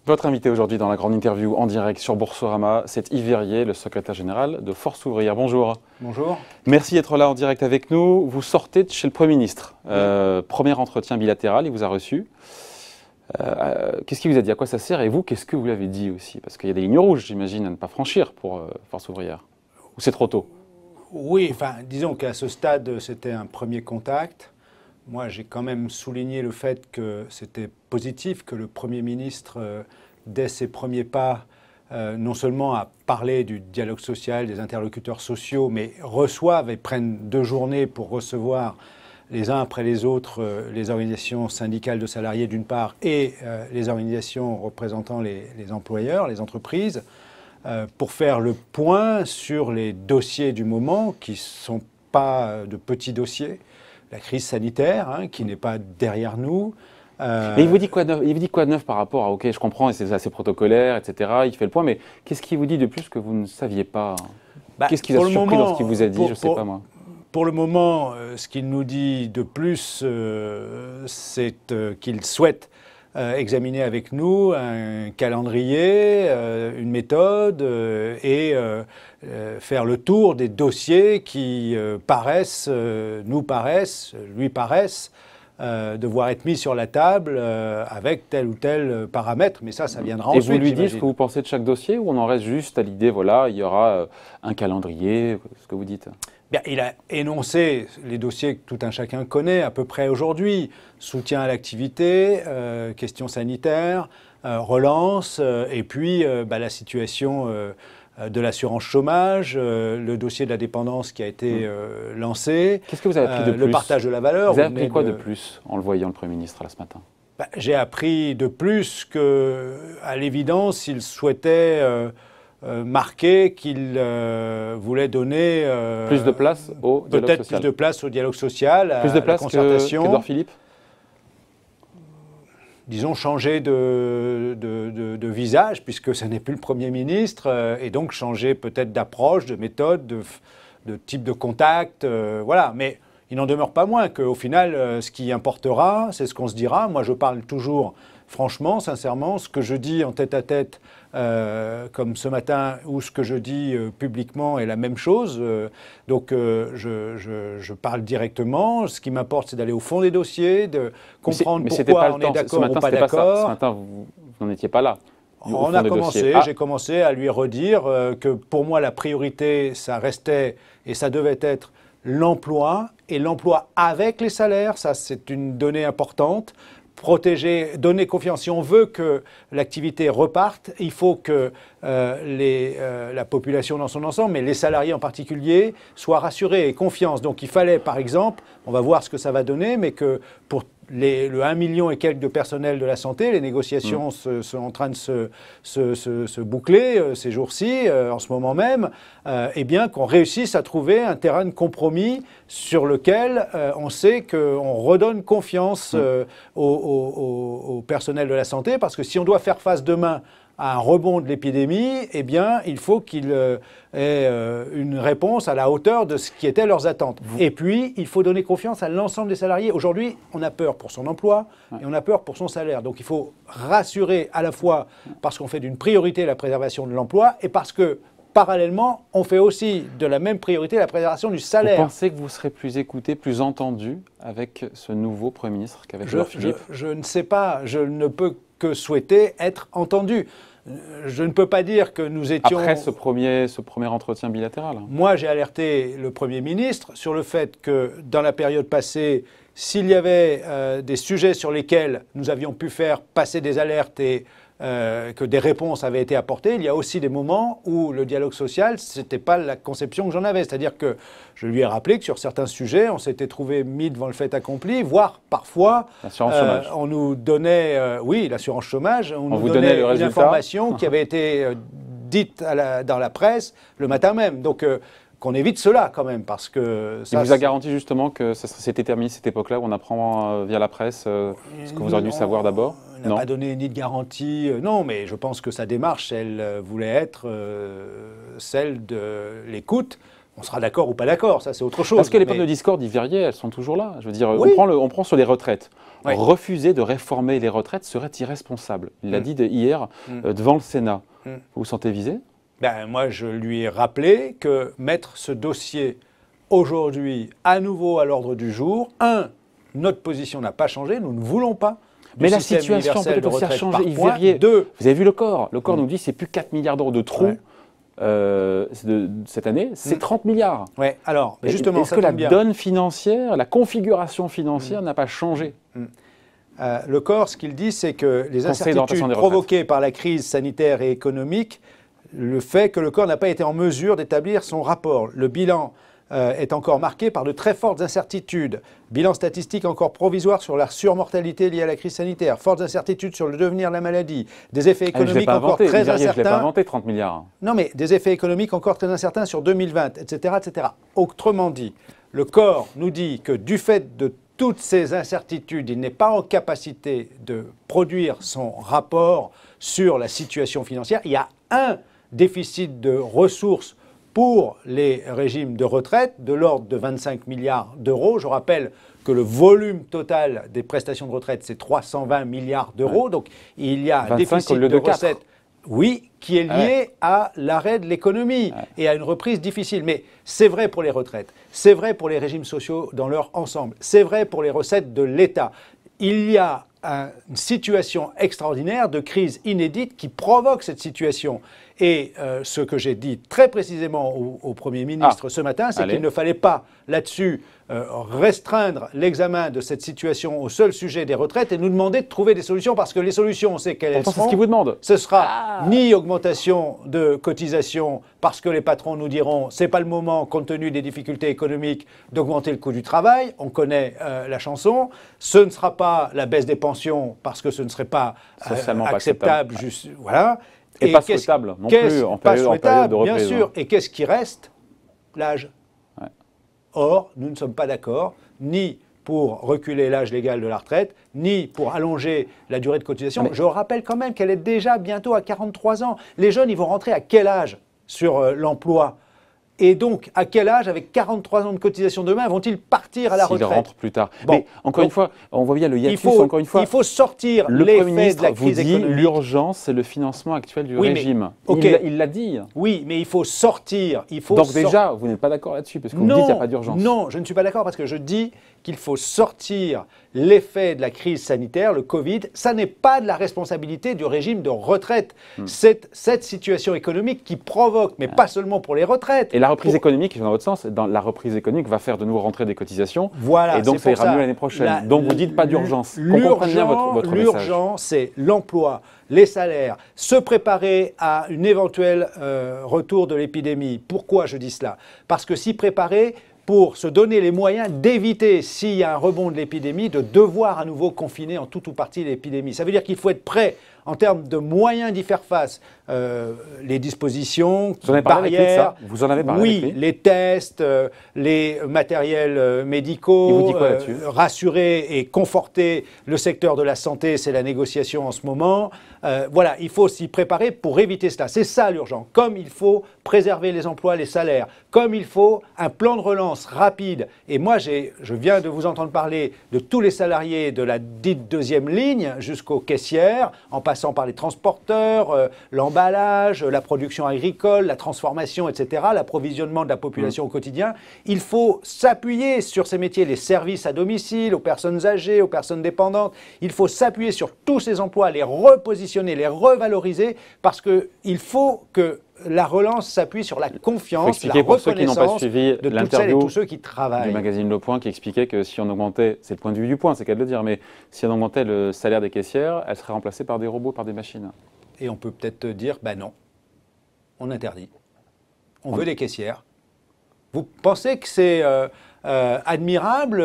Votre invité aujourd'hui dans la grande interview en direct sur Boursorama, c'est Yves Verrier, le secrétaire général de Force Ouvrière. Bonjour. Bonjour. Merci d'être là en direct avec nous. Vous sortez de chez le Premier ministre. Premier entretien bilatéral, il vous a reçu. Qu'est-ce qu'il vous a dit? À quoi ça sert? Et vous, qu'est-ce que vous lui avez dit aussi? Parce qu'il y a des lignes rouges, j'imagine, à ne pas franchir pour Force Ouvrière. Ou c'est trop tôt? Oui, enfin, disons qu'à ce stade, c'était un premier contact. Moi, j'ai quand même souligné le fait que c'était positif que le Premier ministre, dès ses premiers pas, non seulement a parlé du dialogue social, des interlocuteurs sociaux, mais reçoivent et prennent 2 journées pour recevoir les uns après les autres les organisations syndicales de salariés d'une part et les organisations représentant les employeurs, les entreprises, pour faire le point sur les dossiers du moment qui ne sont pas de petits dossiers. La crise sanitaire, hein, qui n'est pas derrière nous. Mais il vous dit quoi de neuf? Il vous dit quoi de neuf par rapport à, ok, je comprends, c'est assez protocolaire, etc. Il fait le point, mais qu'est-ce qu'il vous dit de plus que vous ne saviez pas? Qu'est-ce qui vous a surpris dans ce qu'il vous a dit? Je ne sais pas moi. Pour le moment, ce qu'il nous dit de plus, c'est qu'il souhaite examiner avec nous un calendrier, une méthode et faire le tour des dossiers qui lui paraissent devoir être mis sur la table avec tel ou tel paramètre. Mais ça viendra ensuite. Et vous lui dites ce que vous pensez de chaque dossier ou on en reste juste à l'idée, voilà, il y aura un calendrier, ce que vous dites? Bien, il a énoncé les dossiers que tout un chacun connaît à peu près aujourd'hui. Soutien à l'activité, questions sanitaires, relance, et puis la situation de l'assurance chômage, le dossier de la dépendance qui a été lancé. Qu'est-ce que vous avez appris de plus? Le partage de la valeur. Vous avez appris quoi de plus en le voyant, le Premier ministre, là, ce matin? J'ai appris de plus qu'à l'évidence, il souhaitait marqué qu'il voulait donner plus de place au dialogue social. Peut-être plus de place au dialogue social, plus de place à la concertation. qu'Édouard Philippe. Disons changer de visage, puisque ce n'est plus le Premier ministre, et donc changer peut-être d'approche, de méthode, de type de contact, voilà. Mais il n'en demeure pas moins qu'au final, ce qui importera, c'est ce qu'on se dira. Moi, je parle toujours franchement, sincèrement, ce que je dis en tête-à-tête, comme ce matin, ou ce que je dis publiquement est la même chose. Donc je parle directement. Ce qui m'importe, c'est d'aller au fond des dossiers, de comprendre pourquoi on est d'accord ou pas d'accord. Ce matin, vous n'en étiez pas là. On a commencé, j'ai commencé à lui redire que pour moi, la priorité, ça restait et ça devait être l'emploi, et l'emploi avec les salaires, ça c'est une donnée importante. Protéger, donner confiance. Si on veut que l'activité reparte, il faut que la population dans son ensemble, mais les salariés en particulier, soient rassurés et confiance. Donc il fallait, par exemple, on va voir ce que ça va donner, mais que pour le 1 million et quelques de personnel de la santé, les négociations sont en train de se boucler ces jours-ci, en ce moment même, eh bien qu'on réussisse à trouver un terrain de compromis sur lequel on sait qu'on redonne confiance au personnel de la santé, parce que si on doit faire face demain à un rebond de l'épidémie, eh bien, il faut qu'il ait une réponse à la hauteur de ce qui étaient leurs attentes. Et puis, il faut donner confiance à l'ensemble des salariés. Aujourd'hui, on a peur pour son emploi et on a peur pour son salaire. Donc, il faut rassurer à la fois parce qu'on fait d'une priorité la préservation de l'emploi et parce que, parallèlement, on fait aussi de la même priorité la préservation du salaire. Vous pensez que vous serez plus écouté, plus entendu avec ce nouveau Premier ministre qu'avec Édouard Philippe? Je ne sais pas. Je ne peux que souhaiter être entendu. Je ne peux pas dire que nous étions... Après ce premier entretien bilatéral. Moi, j'ai alerté le Premier ministre sur le fait que, dans la période passée, s'il y avait des sujets sur lesquels nous avions pu faire passer des alertes et que des réponses avaient été apportées, il y a aussi des moments où le dialogue social, ce n'était pas la conception que j'en avais. C'est-à-dire que je lui ai rappelé que sur certains sujets, on s'était trouvé mis devant le fait accompli, voire parfois, on nous donnait, oui, l'assurance chômage, on nous donnait une information qui avait été dite dans la presse le matin même. Donc, qu'on évite cela quand même, parce que... Il vous a garanti justement que c'était terminé cette époque-là où on apprend via la presse ce que vous auriez dû savoir d'abord? On n'a pas donné ni de garantie, non, mais je pense que sa démarche, elle voulait être celle de l'écoute, On sera d'accord ou pas d'accord, ça c'est autre chose. Parce que les pommes de discorde d'Yverrier, elles sont toujours là. Je veux dire, Oui. on prend sur les retraites. Oui. Refuser de réformer les retraites serait irresponsable. Il l'a dit hier devant le Sénat. Vous vous sentez visé? Ben, moi, je lui ai rappelé que mettre ce dossier aujourd'hui à nouveau à l'ordre du jour, notre position n'a pas changé, nous ne voulons pas. Mais la situation peut-être aussi a changé. Yverrier, vous avez vu le corps. Le corps nous dit que c'est plus 4 milliards d'euros de trous. Cette année, c'est 30 milliards. Ouais, alors, justement, est-ce que la donne financière, la configuration financière n'a pas changé? Le corps, ce qu'il dit, c'est que les incertitudes provoquées par la crise sanitaire et économique, le fait que le corps n'a pas été en mesure d'établir son rapport. Le bilan est encore marqué par de très fortes incertitudes. Bilan statistique encore provisoire sur la surmortalité liée à la crise sanitaire. Fortes incertitudes sur le devenir de la maladie. Des effets économiques encore très incertains. Je ne l'ai pas inventé, 30 milliards. Non, mais des effets économiques encore très incertains sur 2020, etc., etc. Autrement dit, le corps nous dit que du fait de toutes ces incertitudes, il n'est pas en capacité de produire son rapport sur la situation financière. Il y a un déficit de ressources pour les régimes de retraite de l'ordre de 25 milliards d'euros. Je rappelle que le volume total des prestations de retraite, c'est 320 milliards d'euros. Ouais. Donc il y a un déficit de recettes, oui, qui est lié à l'arrêt de l'économie et à une reprise difficile. Mais c'est vrai pour les retraites, c'est vrai pour les régimes sociaux dans leur ensemble, c'est vrai pour les recettes de l'État. Il y a une situation extraordinaire de crise inédite qui provoque cette situation. Et ce que j'ai dit très précisément au Premier ministre ce matin, c'est qu'il ne fallait pas là-dessus restreindre l'examen de cette situation au seul sujet des retraites et nous demander de trouver des solutions, parce que les solutions, on sait quelles elles seront. C'est ce qu'il vous demande. Ce sera ni augmentation de cotisations, parce que les patrons nous diront c'est pas le moment, compte tenu des difficultés économiques, d'augmenter le coût du travail. On connaît la chanson. Ce ne sera pas la baisse des pensions, parce que ce ne serait pas acceptable. Voilà. Et pas souhaitable non plus en période de reprise. Bien sûr. Et qu'est-ce qui reste? L'âge. Or, nous ne sommes pas d'accord ni pour reculer l'âge légal de la retraite, ni pour allonger la durée de cotisation. Mais je rappelle quand même qu'elle est déjà bientôt à 43 ans. Les jeunes, ils vont rentrer à quel âge sur l'emploi? Et donc, à quel âge, avec 43 ans de cotisation demain, vont-ils partir à la retraite? S'ils rentrent plus tard. Bon, mais encore une fois, on voit bien le hiatus, encore une fois. Il faut sortir l'effet de la crise économique. L'urgence, c'est le financement actuel du régime. Il l'a dit. Oui, mais il faut sortir. Donc déjà, vous n'êtes pas d'accord là-dessus, parce que vous dites qu'il n'y a pas d'urgence. Non, je ne suis pas d'accord, parce que je dis qu'il faut sortir l'effet de la crise sanitaire, le Covid. Ça n'est pas de la responsabilité du régime de retraite. C'est cette situation économique qui provoque, mais pas seulement pour les retraites. Et la reprise économique, dans votre sens, la reprise économique va faire de nouveau rentrer des cotisations. Voilà, et donc ça ira mieux l'année prochaine. Donc vous dites pas d'urgence. L'urgence, c'est l'emploi, les salaires, se préparer à une éventuelle retour de l'épidémie. Pourquoi je dis cela? Parce que s'y préparer pour se donner les moyens d'éviter, s'il y a un rebond de l'épidémie, de devoir à nouveau confiner en tout ou partie l'épidémie. Ça veut dire qu'il faut être prêt en termes de moyens d'y faire face. Les dispositions, vous en avez parlé avec lui de ça? Vous en avez parlé avec lui? Les tests, les matériels médicaux, il vous dit quoi là-dessus? Rassurer et conforter le secteur de la santé, c'est la négociation en ce moment. Voilà, il faut s'y préparer pour éviter cela. C'est ça l'urgent. Comme il faut préserver les emplois, les salaires, comme il faut un plan de relance rapide. Et moi, je viens de vous entendre parler de tous les salariés de la dite deuxième ligne jusqu'aux caissières, en passant par les transporteurs, l'emballage, la production agricole, la transformation, etc., l'approvisionnement de la population au quotidien. Il faut s'appuyer sur ces métiers, les services à domicile, aux personnes âgées, aux personnes dépendantes. Il faut s'appuyer sur tous ces emplois, les repositionner, les revaloriser, parce qu'il faut que la relance s'appuie sur la confiance, la reconnaissance de toutes celles et tous ceux qui travaillent. Du magazine Le Point qui expliquait que si on augmentait, c'est le point de vue du Point, c'est qu'à de le dire, mais si on augmentait le salaire des caissières, elles seraient remplacées par des robots, par des machines. Et on peut peut-être dire, ben non, on interdit. On veut des caissières. Vous pensez que c'est admirable,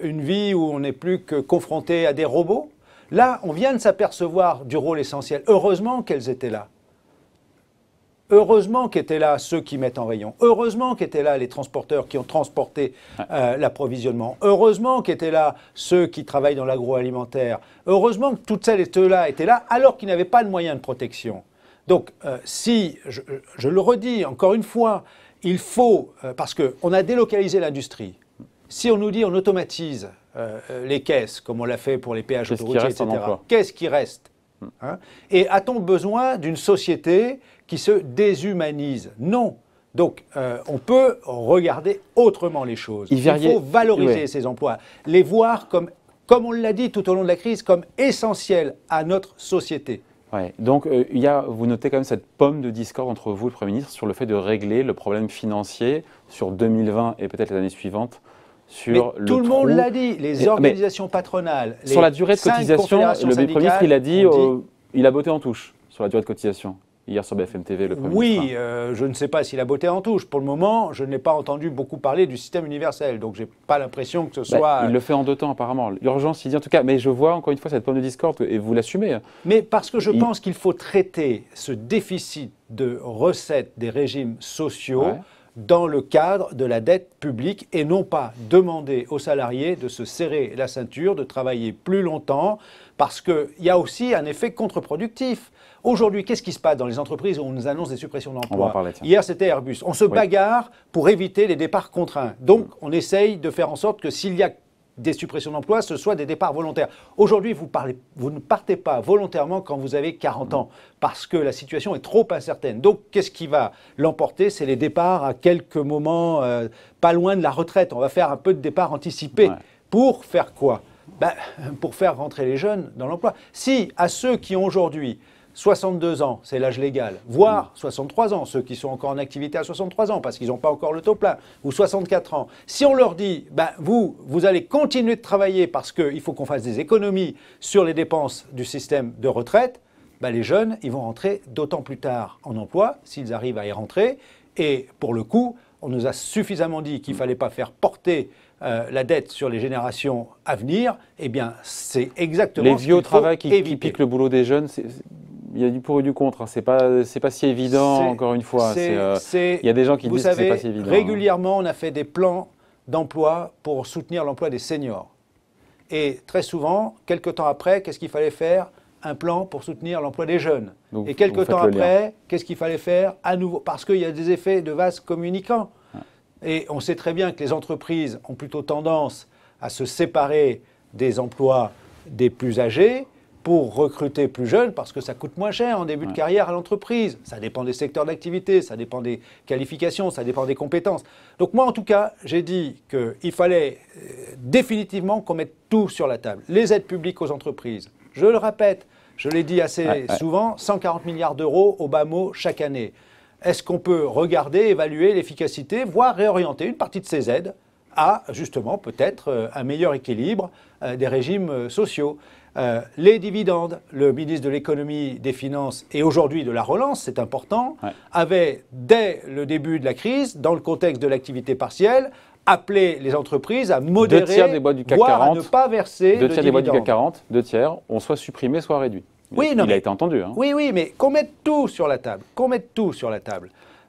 une vie où on n'est plus que confronté à des robots? Là, on vient de s'apercevoir du rôle essentiel. Heureusement qu'elles étaient là. Heureusement qu'étaient là ceux qui mettent en rayon. Heureusement qu'étaient là les transporteurs qui ont transporté l'approvisionnement. Heureusement qu'étaient là ceux qui travaillent dans l'agroalimentaire. Heureusement que toutes celles et ceux-là étaient là alors qu'ils n'avaient pas de moyens de protection. Donc, si, je le redis encore une fois, il faut, parce qu'on a délocalisé l'industrie. Si on nous dit on automatise les caisses, comme on l'a fait pour les péages autoroutiers, etc., qu'est-ce qui reste, hein? Et a-t-on besoin d'une société qui se déshumanise? Non. Donc, on peut regarder autrement les choses. Il faut valoriser ces emplois, les voir comme on l'a dit tout au long de la crise, comme essentiels à notre société. Ouais. Donc, vous notez quand même cette pomme de discorde entre vous et le Premier ministre sur le fait de régler le problème financier sur 2020 et peut-être les années suivantes. Tout le monde l'a dit, les organisations patronales. Sur la durée de cotisation, le Premier ministre, il a dit, il a botté en touche sur la durée de cotisation. Hier sur BFM TV, le Premier ministre. Oui, je ne sais pas s'il a botté en touche. Pour le moment, je n'ai pas entendu beaucoup parler du système universel. Donc, je n'ai pas l'impression que ce soit... Il le fait en 2 temps, apparemment. L'urgence, il dit en tout cas. Mais je vois encore une fois cette pomme de discorde et vous l'assumez. Mais parce que je pense qu'il faut traiter ce déficit de recettes des régimes sociaux dans le cadre de la dette publique et non pas demander aux salariés de se serrer la ceinture, de travailler plus longtemps, parce qu'il y a aussi un effet contre-productif. Aujourd'hui, qu'est-ce qui se passe dans les entreprises où on nous annonce des suppressions d'emplois? Hier, c'était Airbus. On se bagarre pour éviter les départs contraints. Donc, on essaye de faire en sorte que s'il y a des suppressions d'emplois, ce soit des départs volontaires. Aujourd'hui, vous ne partez pas volontairement quand vous avez 40 ans, parce que la situation est trop incertaine. Donc, qu'est-ce qui va l'emporter? C'est les départs à quelques moments, pas loin de la retraite. On va faire un peu de départ anticipé. Pour faire quoi? Pour faire rentrer les jeunes dans l'emploi. Si à ceux qui ont aujourd'hui 62 ans, c'est l'âge légal, voire 63 ans, ceux qui sont encore en activité à 63 ans parce qu'ils n'ont pas encore le taux plein, ou 64 ans. Si on leur dit, vous allez continuer de travailler parce qu'il faut qu'on fasse des économies sur les dépenses du système de retraite, les jeunes, ils vont rentrer d'autant plus tard en emploi, s'ils arrivent à y rentrer. Et pour le coup, on nous a suffisamment dit qu'il ne fallait pas faire porter la dette sur les générations à venir. Eh bien, c'est exactement les vieux au travail qui piquent le boulot des jeunes. Il y a du pour et du contre, hein. C'est pas si évident, encore une fois. Il y a des gens qui disent que c'est pas si évident. Régulièrement, on a fait des plans d'emploi pour soutenir l'emploi des seniors. Et très souvent, quelques temps après, qu'est-ce qu'il fallait faire? Un plan pour soutenir l'emploi des jeunes. Donc, et quelques temps après, qu'est-ce qu'il fallait faire? À nouveau, parce qu'il y a des effets de vase communicants. Et on sait très bien que les entreprises ont plutôt tendance à se séparer des emplois des plus âgés pour recruter plus jeunes, parce que ça coûte moins cher en début de carrière à l'entreprise. Ça dépend des secteurs d'activité, ça dépend des qualifications, ça dépend des compétences. Donc moi, en tout cas, j'ai dit qu'il fallait définitivement qu'on mette tout sur la table. Les aides publiques aux entreprises, je le répète, je l'ai dit assez souvent, 140 milliards d'euros au bas mot chaque année. Est-ce qu'on peut regarder, évaluer l'efficacité, voire réorienter une partie de ces aides à, justement, peut-être un meilleur équilibre des régimes sociaux? Les dividendes, le ministre de l'économie, des finances et aujourd'hui de la relance, c'est important, avait dès le début de la crise, dans le contexte de l'activité partielle, appelé les entreprises à modérer, 2 tiers des boîtes du CAC 40, à ne pas verser 2 tiers des boîtes du CAC 40, 2 tiers, ont soit supprimé, soit réduit. Il a été entendu. Hein. Oui, mais qu'on mette tout sur la table,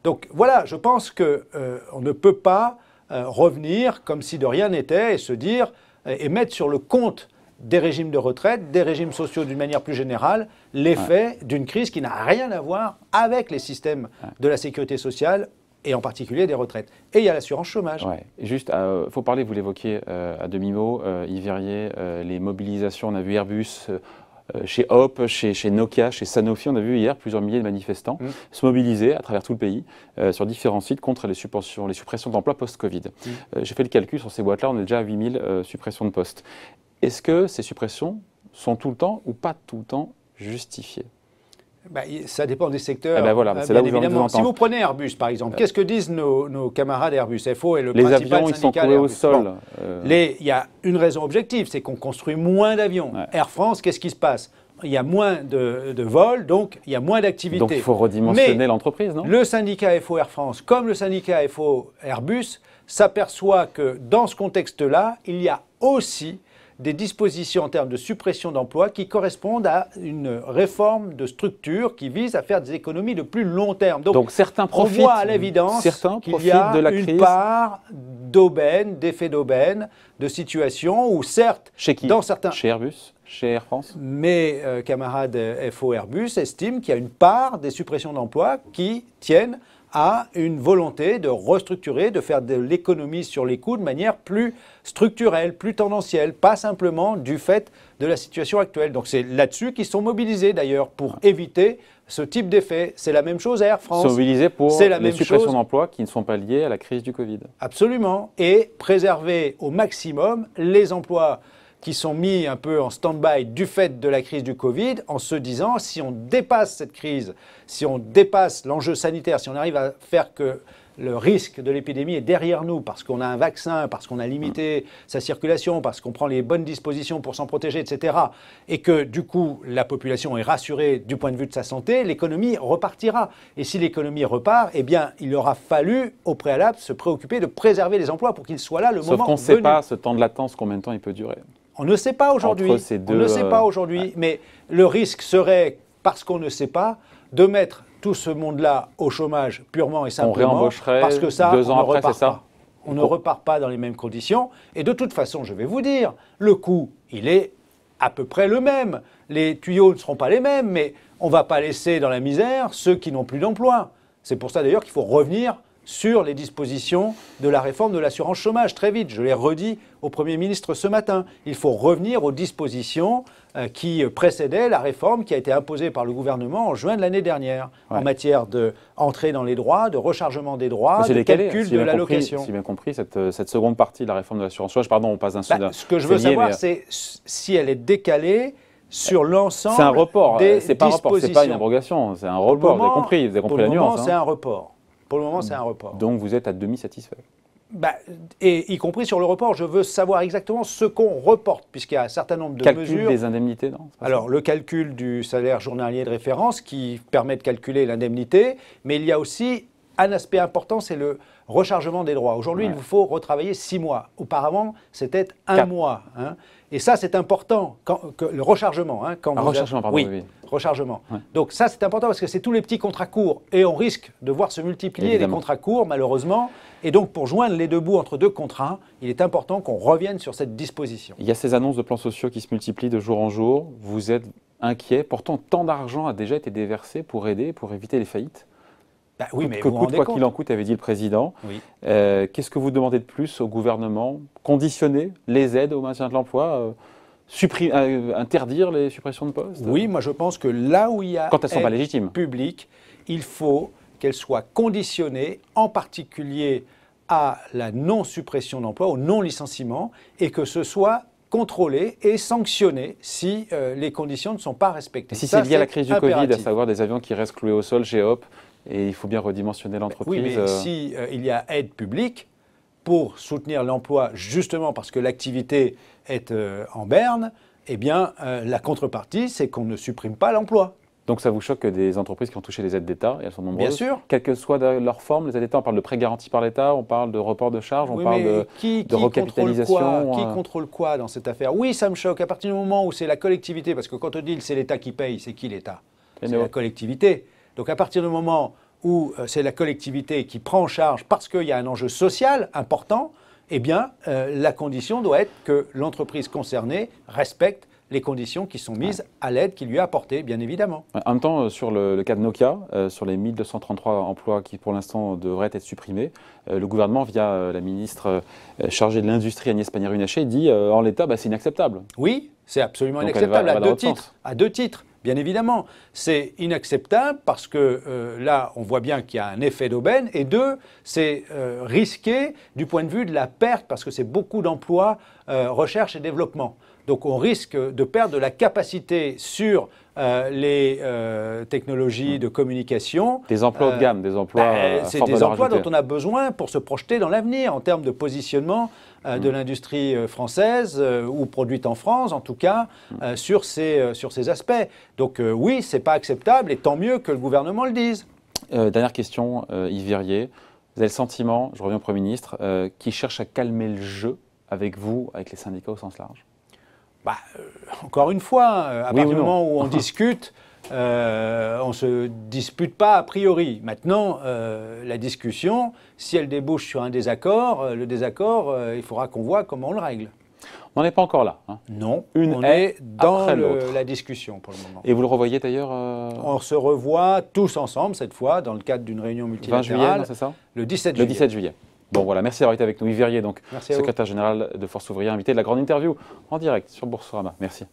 Donc voilà, je pense qu'on ne peut pas revenir comme si de rien n'était et se dire, et mettre sur le compte des régimes de retraite, des régimes sociaux d'une manière plus générale, l'effet d'une crise qui n'a rien à voir avec les systèmes de la sécurité sociale et en particulier des retraites. Et il y a l'assurance chômage. Juste, il faut parler, vous l'évoquiez à demi-mot, Yves Verrier, les mobilisations, on a vu Airbus, chez Hop, chez Nokia, chez Sanofi, on a vu hier plusieurs milliers de manifestants se mobiliser à travers tout le pays sur différents sites contre les suppressions d'emplois post-Covid. J'ai fait le calcul sur ces boîtes-là, on est déjà à 8000 suppressions de postes. Est-ce que ces suppressions sont tout le temps ou pas tout le temps justifiées? Ça dépend des secteurs. C'est là où évidemment. Si vous prenez Airbus, par exemple, qu'est-ce que disent nos camarades Airbus? FO est le les principal avions, syndicat ils sont coulés au sol. Il y a une raison objective, c'est qu'on construit moins d'avions. Air France, qu'est-ce qui se passe? Il y a moins de vols, donc il y a moins d'activité. Donc il faut redimensionner l'entreprise, non? Le syndicat FO Air France, comme le syndicat FO Airbus, s'aperçoit que dans ce contexte-là, il y a aussi des dispositions en termes de suppression d'emplois qui correspondent à une réforme de structure qui vise à faire des économies de plus long terme. Donc certains profitent, on voit à l'évidence qu'il y a une part d'aubaine, d'effet d'aubaine, de situation où certes, chez qui? Dans certains... Chez Airbus? Chez Air France? Mes camarades FO Airbus estiment qu'il y a une part des suppressions d'emplois qui tiennent à une volonté de restructurer, de faire de l'économie sur les coûts de manière plus structurelle, plus tendancielle, pas simplement du fait de la situation actuelle. Donc c'est là-dessus qu'ils sont mobilisés d'ailleurs pour éviter ce type d'effet. C'est la même chose à Air France. Ils sont mobilisés pour les suppressions d'emplois qui ne sont pas liées à la crise du Covid. Absolument. Et préserver au maximum les emplois qui sont mis un peu en stand-by du fait de la crise du Covid, en se disant, si on dépasse cette crise, si on dépasse l'enjeu sanitaire, si on arrive à faire que le risque de l'épidémie est derrière nous, parce qu'on a un vaccin, parce qu'on a limité sa circulation, parce qu'on prend les bonnes dispositions pour s'en protéger, etc., et que du coup, la population est rassurée du point de vue de sa santé, l'économie repartira. Et si l'économie repart, eh bien, il aura fallu, au préalable, se préoccuper de préserver les emplois pour qu'ils soient là le moment venu. Sauf qu'on ne sait pas, ce temps de latence, combien de temps il peut durer. On ne sait pas aujourd'hui. On ne sait pas aujourd'hui, mais le risque serait, parce qu'on ne sait pas, de mettre tout ce monde-là au chômage purement et simplement. On réembaucherait parce que ça, 2 ans après, c'est ça ? On ne repart pas dans les mêmes conditions. Et de toute façon, je vais vous dire, le coût, il est à peu près le même. Les tuyaux ne seront pas les mêmes, mais on ne va pas laisser dans la misère ceux qui n'ont plus d'emploi. C'est pour ça d'ailleurs qu'il faut revenir sur les dispositions de la réforme de l'assurance chômage, très vite. Je l'ai redit au Premier ministre ce matin. Il faut revenir aux dispositions qui précédaient la réforme qui a été imposée par le gouvernement en juin de l'année dernière, en matière d'entrée dans les droits, de rechargement des droits, de calcul de l'allocation. Si j'ai bien compris, cette seconde partie de la réforme de l'assurance chômage, pardon, on passe d'un sud. Ce que je veux savoir, c'est si elle est décalée sur l'ensemble des dispositions. C'est un report, c'est pas un report, c'est pas une abrogation, c'est un report, vous avez compris la nuance. C'est un report. Pour le moment, c'est un report. Donc vous êtes à demi satisfait. Et y compris sur le report, je veux savoir exactement ce qu'on reporte, puisqu'il y a un certain nombre de mesures. Calcul des indemnités, non ? Alors, le calcul du salaire journalier de référence qui permet de calculer l'indemnité, mais il y a aussi un aspect important, c'est le rechargement des droits. Aujourd'hui, il vous faut retravailler 6 mois. Auparavant, c'était 1 mois. Hein. Et ça, c'est important, le rechargement. Hein, rechargement, pardon. Oui, rechargement. Ouais. Donc ça, c'est important parce que c'est tous les petits contrats courts. Et on risque de voir se multiplier les contrats courts, malheureusement. Et donc, pour joindre les deux bouts entre deux contrats, il est important qu'on revienne sur cette disposition. Il y a ces annonces de plans sociaux qui se multiplient de jour en jour. Vous êtes inquiet. Pourtant, tant d'argent a déjà été déversé pour aider, pour éviter les faillites. Oui, mais quoi qu'il en coûte, avait dit le président. Oui. Qu'est-ce que vous demandez de plus au gouvernement ? Conditionner les aides au maintien de l'emploi, interdire les suppressions de postes ? Oui, moi je pense que là où il y a quand elles sont pas légitimes publique, il faut qu'elles soient conditionnées, en particulier à la non-suppression d'emploi, au non-licenciement, et que ce soit contrôlé et sanctionné si les conditions ne sont pas respectées. Et si c'est lié à la crise du Covid, à savoir des avions qui restent cloués au sol chez Hop, et il faut bien redimensionner l'entreprise. Oui, mais si il y a aide publique pour soutenir l'emploi, justement parce que l'activité est en berne, eh bien, la contrepartie, c'est qu'on ne supprime pas l'emploi. Donc ça vous choque que des entreprises qui ont touché les aides d'État, et elles sont nombreuses, bien sûr, quelle que soit leur forme, les aides d'État, on parle de prêts garantis par l'État, on parle de report de charges, on parle de recapitalisation. Qui contrôle quoi dans cette affaire ? Oui, ça me choque. À partir du moment où c'est la collectivité, parce que quand on dit c'est l'État qui paye, c'est qui l'État ? C'est la collectivité. Donc à partir du moment où c'est la collectivité qui prend en charge parce qu'il y a un enjeu social important, eh bien la condition doit être que l'entreprise concernée respecte les conditions qui sont mises à l'aide qui lui est apportée, bien évidemment. En même temps, sur le cas de Nokia, sur les 1233 emplois qui pour l'instant devraient être supprimés, le gouvernement, via la ministre chargée de l'Industrie, Agnès Pannier-Runacher, dit en l'état, c'est inacceptable. Oui, c'est absolument inacceptable à deux titres. Bien évidemment, c'est inacceptable parce que là, on voit bien qu'il y a un effet d'aubaine. Et deux, c'est risqué du point de vue de la perte parce que c'est beaucoup d'emplois, recherche et développement. Donc on risque de perdre de la capacité sur les technologies de communication. Des emplois haut de gamme, des emplois c'est des emplois dont on a besoin pour se projeter dans l'avenir en termes de positionnement de l'industrie française ou produite en France, en tout cas, sur ces aspects. Donc oui, ce n'est pas acceptable et tant mieux que le gouvernement le dise. Dernière question, Yves Verrier. Vous avez le sentiment, je reviens au Premier ministre, qui cherche à calmer le jeu avec vous, avec les syndicats au sens large ? Encore une fois, à partir du moment où on discute, on ne se dispute pas a priori. Maintenant, la discussion, si elle débouche sur un désaccord, le désaccord, il faudra qu'on voit comment on le règle. On n'en est pas encore là. Hein. Non, Une on haie est dans après l'autre. la discussion pour le moment. Et vous le revoyez d'ailleurs On se revoit tous ensemble cette fois dans le cadre d'une réunion 20 juillet, multilatérale. c'est ça? Le 17 Le juillet. 17 juillet. Bon voilà, merci d'avoir été avec nous. Yves Verrier, donc Merci à vous. secrétaire général de Force Ouvrière, invité de la grande interview en direct sur Boursorama. Merci.